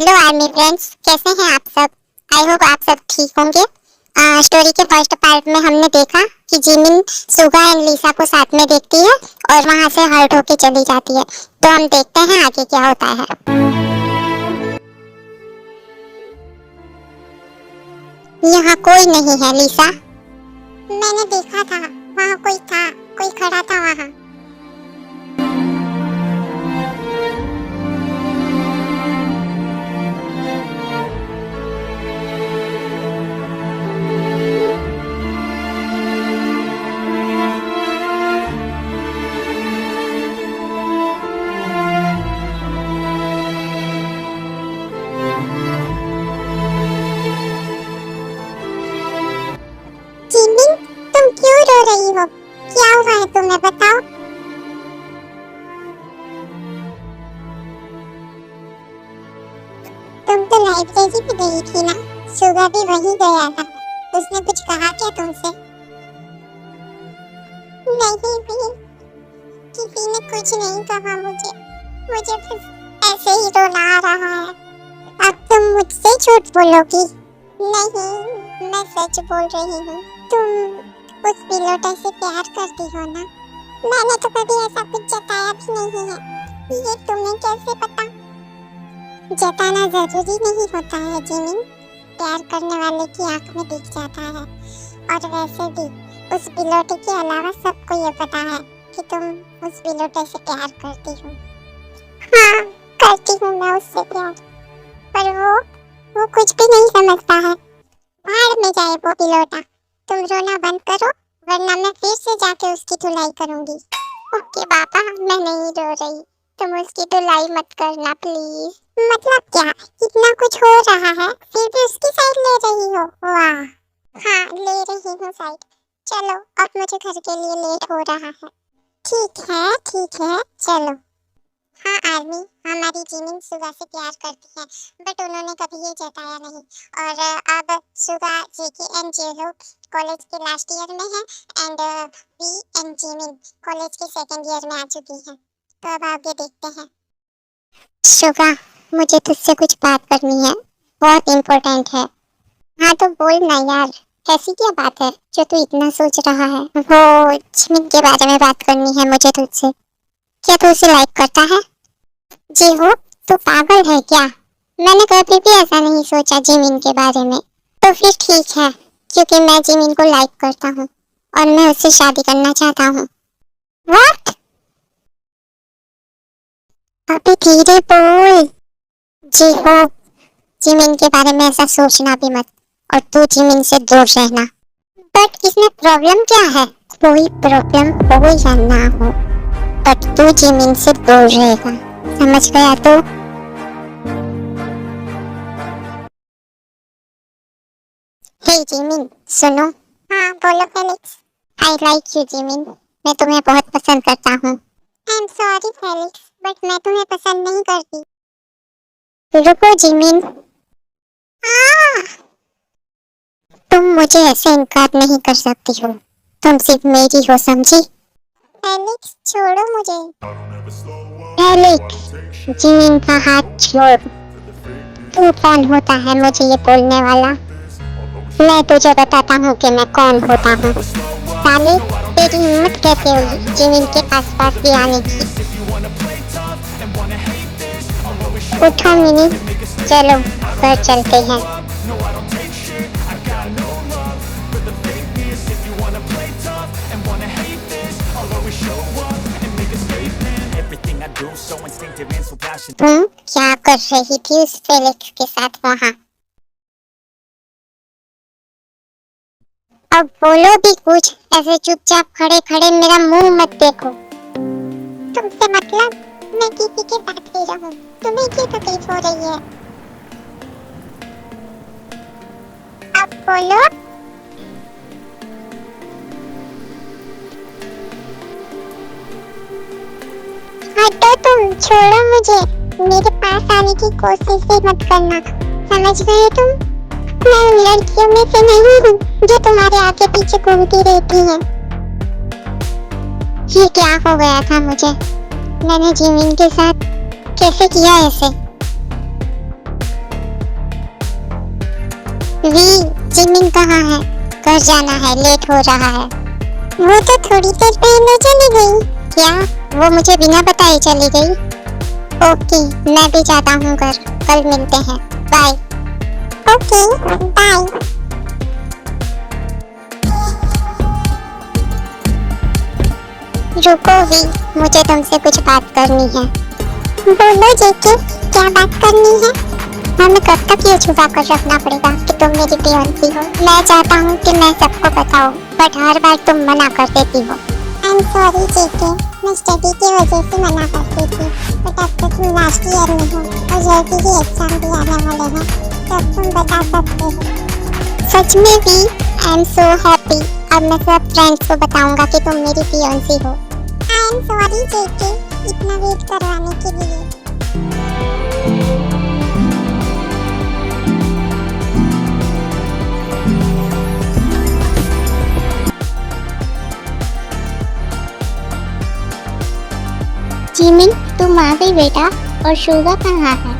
Hello army friends, कैसे हैं आप सब। आई होप आप सब ठीक होंगे। स्टोरी के फर्स्ट पार्ट में हमने देखा कि जिमिन सुगा एंड लिसा को साथ में देखती है और वहां से हर्ट होके चली जाती है। तो हम देखते हैं आगे क्या होता है। यहाँ कोई नहीं है लिसा। मैंने देखा था, वहाँ कोई था, कोई खड़ा था वहाँ। जिमिन, तुम क्यों रो रही हो? क्या हुआ है तुम्हें बताओ। तुम तो लाइब्रेरी में गई थी ना, सुगा भी वहीं गया था। उसने कुछ कहा क्या तुमसे? नहीं भी, किसी ने कुछ नहीं कहा मुझे बस ऐसे ही रोना आ रहा है। अब तुम मुझसे झूठ बोलोगी? नहीं, मैं सच बोल रही हूँ। तुम उस पिलोटा से प्यार करती हो ना? मैंने तो कभी ऐसा कुछ जताया भी नहीं है। ये तुम्हें कैसे पता? जताना जरूरी नहीं होता है जिमिन, प्यार करने वाले की आंख में दिख जाता है। और वैसे भी उस पिलोटे के अलावा सबको ये पता है कि तुम उस पिलोटे से प्यार करती हो। हाँ, करती हूँ मैं उससे प्यार, पर वो कुछ भी नहीं समझता है। बाहर में जाए वो पिलोटा। तुम रोना बंद करो, वरना मैं फिर से जाके उसकी धुलाई करूंगी। ओके पापा, मैं नहीं रो रही, तुम उसकी धुलाई मत करना प्लीज। मतलब क्या, इतना कुछ हो रहा है फिर भी उसकी साइड ले रही हो? वाह। हाँ, ले रही हूँ साइड। चलो, अब मुझे घर के लिए लेट हो रहा है। ठीक है, चलो। हाँ आर्मी, हमारी जिमिन सुगा से प्यार करती है, बट उन्होंने कभी ये जताया नहीं। और अब Suga JK and J-Hope college के लास्ट ईयर में है and V and Jimin college के सेकंड ईयर में आ चुकी है। तो अब आगे देखते हैं। सुगा, मुझे तुझसे कुछ बात करनी है, बहुत इम्पोर्टेंट है। हाँ तो बोल ना यार, ऐसी क्या बात है जो तू इतना सोच रहा है? वो जिमिन के बारे में बात करनी है मुझे तुझसे। क्या तू उसे लाइक करता है? जी हो, तू पागल है क्या? मैंने कभी भी ऐसा नहीं सोचा जिमिन के बारे में। तो फिर ठीक है, क्योंकि मैं जिमिन को लाइक करता हूँ और मैं उससे शादी करना चाहता हूँ। व्हाट? अभी धीरे बोल। जी हो, जिमिन के बारे में ऐसा सोचना भी मत, और तू जिमिन से दूर रहना। बट इसमें प्रॉब्लम क्या है? कोई प्रॉब्लम हो या ना हो, बट तू जिमिन से दूर रहेगा, समझ गया? तो हे जिमिन, सुनो। हाँ बोलो Felix. I like you Jimin, मैं तुम्हें बहुत पसंद करता हूँ। I am sorry Felix, but मैं तुम्हें पसंद नहीं करती। रुको जिमिन। तुम मुझे ऐसे इनकार नहीं कर सकती हो, तुम सिर्फ मेरी हो, समझी? फेलिक्स छोड़ो मुझे। फेलिक्स, जिमिन का हाथ छोड़। तू कौन होता है मुझे ये बोलने वाला? मैं तुझे बताता हूँ कि मैं कौन होता हूँ। साले, तेरी हिम्मत कैसे हुई जिमिन के आसपास भी आने की? उठो मिनी, चलो घर चलते हैं। तुम क्या कर रही थी उस फेलिक्स के साथ वहाँ? अब बोलो भी कुछ, ऐसे चुपचाप खड़े खड़े मेरा मुंह मत देखो। तुमसे मतलब मैं किसी के साथ ही रहूं, तुम्हें क्या तकलीफ हो रही है? अब बोलो। हटो तुम, छोड़ो मुझे, मेरे पास आने की कोशिश भी मत करना, समझ गए तुम? मैं उन लड़कियों में से नहीं हूँ जो तुम्हारे आगे पीछे घूमती रहती हैं। ये क्या हो गया था मुझे? मैंने जिमिन के साथ कैसे किया ऐसे? वी, जिमिन कहाँ है? घर जाना है, लेट हो रहा है। वो तो थोड़ी देर पहले चली गई। क्या? वो मुझे बिना बताए चली गई? ओके, मैं भी जाता हूँ घर, कल मिलते हैं, बाय। Okay, bye. रुको वी, मुझे तुमसे कुछ बात करनी है। बोलो जेके, क्या बात करनी है? हमें कब तक ये छुपा कर रखना पड़ेगा कि तुम मेरी फियांसी हो? मैं चाहता हूँ कि मैं सबको बताऊँ, बट हर बार तुम मना कर देती हो। आई एम सॉरी जेके, मैं स्टडी की वजह से मना करती थी, बट अब तक तुम लास्ट ईयर में हो और जल्दी ही एग्जाम भी आने वाले हैं, तब तुम बता सकते हो। सच में भी आई एम सो हैप्पी। अब मैं सब फ्रेंड्स को बताऊंगा कि तुम मेरी फियांसी हो। आई एम सॉरी जेके, इतना वेट करवाने के लिए। जिमिन, तुम आ गई बेटा, और शुगा कहाँ है?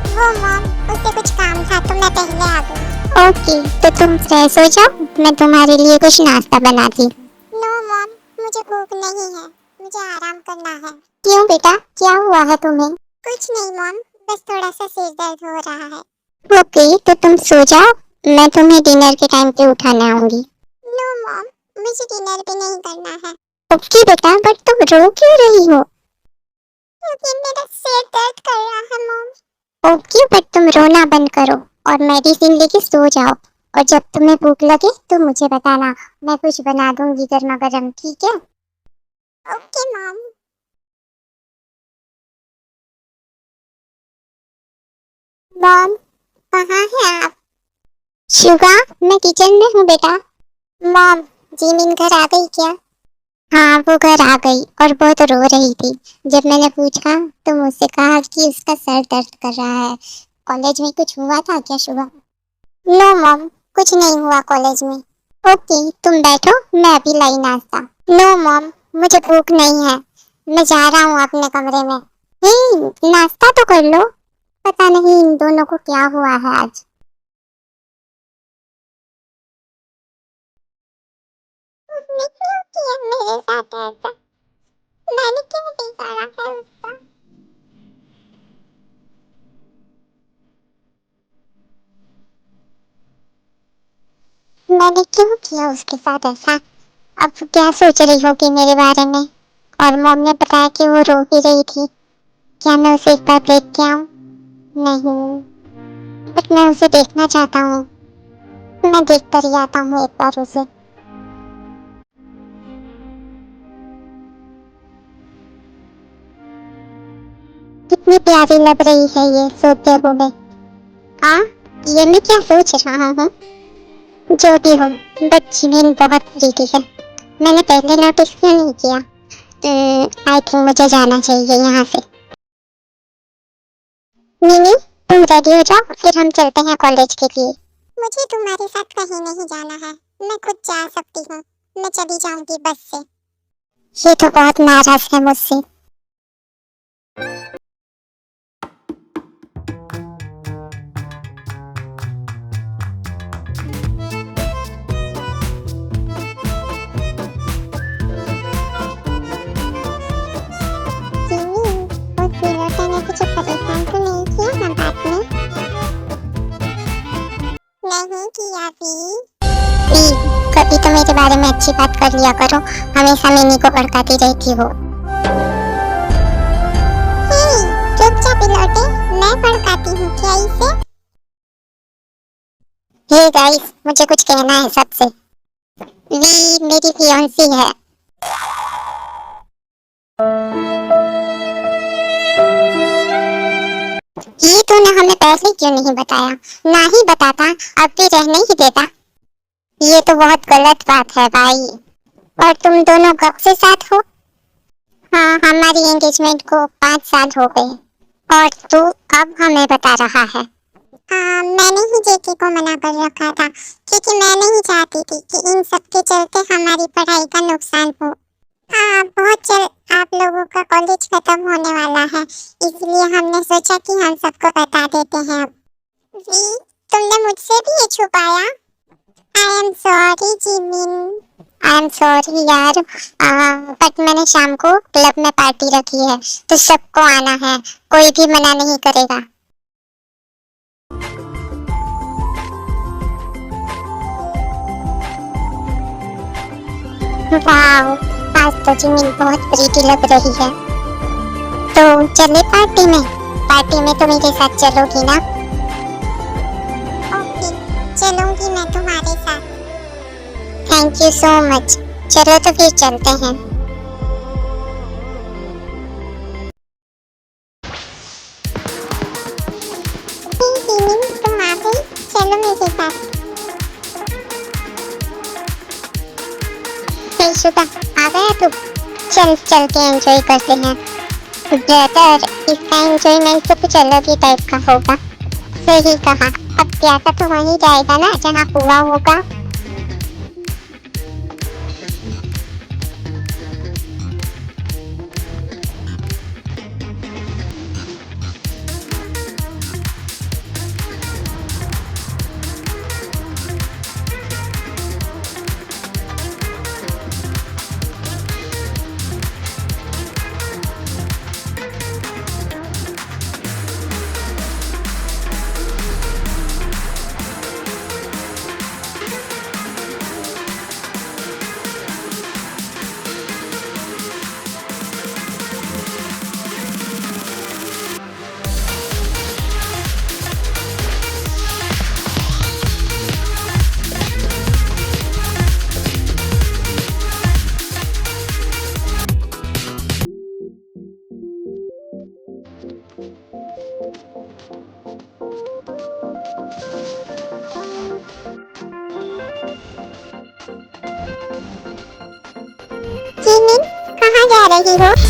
वो मॉम, उसे कुछ काम था तो मैं पहले आ गई। ओके, तो तुम फ्रेश हो जाओ, मैं तुम्हारे लिए कुछ नाश्ता बनाती। नो मॉम, मुझे भूख नहीं है, मुझे आराम करना है। क्यों बेटा, क्या हुआ है तुम्हें? कुछ नहीं मॉम, बस थोड़ा सा सिर दर्द हो रहा है। ओके, तो तुम सो जाओ, मैं तुम्हें डिनर के टाइम पे उठाने आऊंगी। नो मॉम, मुझे डिनर भी नहीं करना है। ओके बेटा, बट तुम रो क्यों रही हो? क्योंकि मेरा सिर दर्द कर रहा है मॉम। ओके, बट तुम रोना बंद करो और मेडिसिन लेके सो जाओ, और जब तुम्हें भूख लगे तो मुझे बताना, मैं कुछ बना दूंगी गर्मा गर्म, ठीक है? Okay mom. मॉम, कहाँ हैं आप? शुगा, मैं किचन में हूँ बेटा। मॉम, जिमिन घर आ गई क्या? हाँ, वो घर आ गई और बहुत रो रही थी। जब मैंने पूछा तो मुझसे कहा कि उसका सर दर्द कर रहा है। कॉलेज में कुछ हुआ था क्या शुगा? नो मॉम, कुछ नहीं हुआ कॉलेज में। ओके, तुम बैठो, मैं अभी लाई नाश्ता। नो मॉम, मुझे भूख नहीं है, मैं जा रहा हूँ अपने कमरे में। नाश्ता तो कर लो। पता नहीं इन दोनों को क्या हुआ है आज। उसने क्यों किया मेरे साथ ऐसा? मैंने क्यों बिगाड़ा है उसका? मैंने क्यों किया उसके साथ ऐसा? अब क्या सोच रही होगी मेरे बारे में? और मॉम ने बताया कि वो रो ही रही थी। क्या मैं उसे एक बार देख के आऊं? नहीं, बट मैं उसे देखना चाहता हूँ। मैं देख कर ही आता हूँ एक बार उसे। कितनी प्यारी लग रही है ये सोते हुए। हाँ, ये मैं क्या सोच रहा हूँ? जो भी हो, बच्ची मेरी बहुत प्रीति है। मैंने पहले नोटिस क्यों नहीं किया? आई थिंक मुझे जाना चाहिए यहाँ से। मिनी, तुम रेडी हो जाओ, फिर हम चलते हैं कॉलेज के लिए। मुझे तुम्हारे साथ कहीं नहीं जाना है, मैं खुद जा सकती हूँ। मैं चली जाऊंगी बस से। ये तो बहुत नाराज है मुझसे। जिमी, उस लड़के ने तुझे परेशान तो नहीं किया ना बात में? नहीं किया भी। कभी तो मेरे बारे में अच्छी बात कर लिया करो, हमेशा मिनी को भड़काती रहती हो। चुपचाप लौटे, मैं भड़काती हूँ क्या इसे? हे गाइस, मुझे कुछ कहना है सबसे। वी मेरी फियांसी है। ये तूने हमें पहले क्यों नहीं बताया? ना ही बताता, अब भी रहने ही देता। ये तो बहुत गलत बात है भाई। और तुम दोनों कब से साथ हो? हाँ, हमारी एंगेजमेंट को 5 साल हो गए और तू अब हमें बता रहा है। मैंने ही जेके को मना कर रखा था, क्योंकि मैं नहीं चाहती थी कि इन सब के चलते हमारी पढ़ाई का नुकसान हो। बहुत जल्द आप लोगों का कॉलेज खत्म होने वाला है, इसलिए हमने सोचा कि हम सबको बता देते हैं अब। जी, तुमने मुझसे भी ये छुपाया? I am sorry Jimin, I am sorry यार, बट मैंने शाम को क्लब में पार्टी रखी है तो सबको आना है, कोई भी मना नहीं करेगा। वाह, आज तो जिमिन बहुत प्रीटी लग रही है। तो चले पार्टी में? पार्टी में तो मेरे साथ चलोगी ना? ओके, चलूंगी मैं तुम्हारे साथ। Thank you so much. चलो तो फिर चलते हैं। तुम आ गई, चलो मेरे साथ। शुदा, आ गया तू? चल चल के एंजॉय करते हैं। ब्रदर, इसका एंजॉयमेंट तो कुछ अलग ही टाइप का होगा। सही कहा, अब प्यासा तो वहीं जाएगा ना जहाँ पूरा होगा। जिमिन, कहाँ जा रही हो?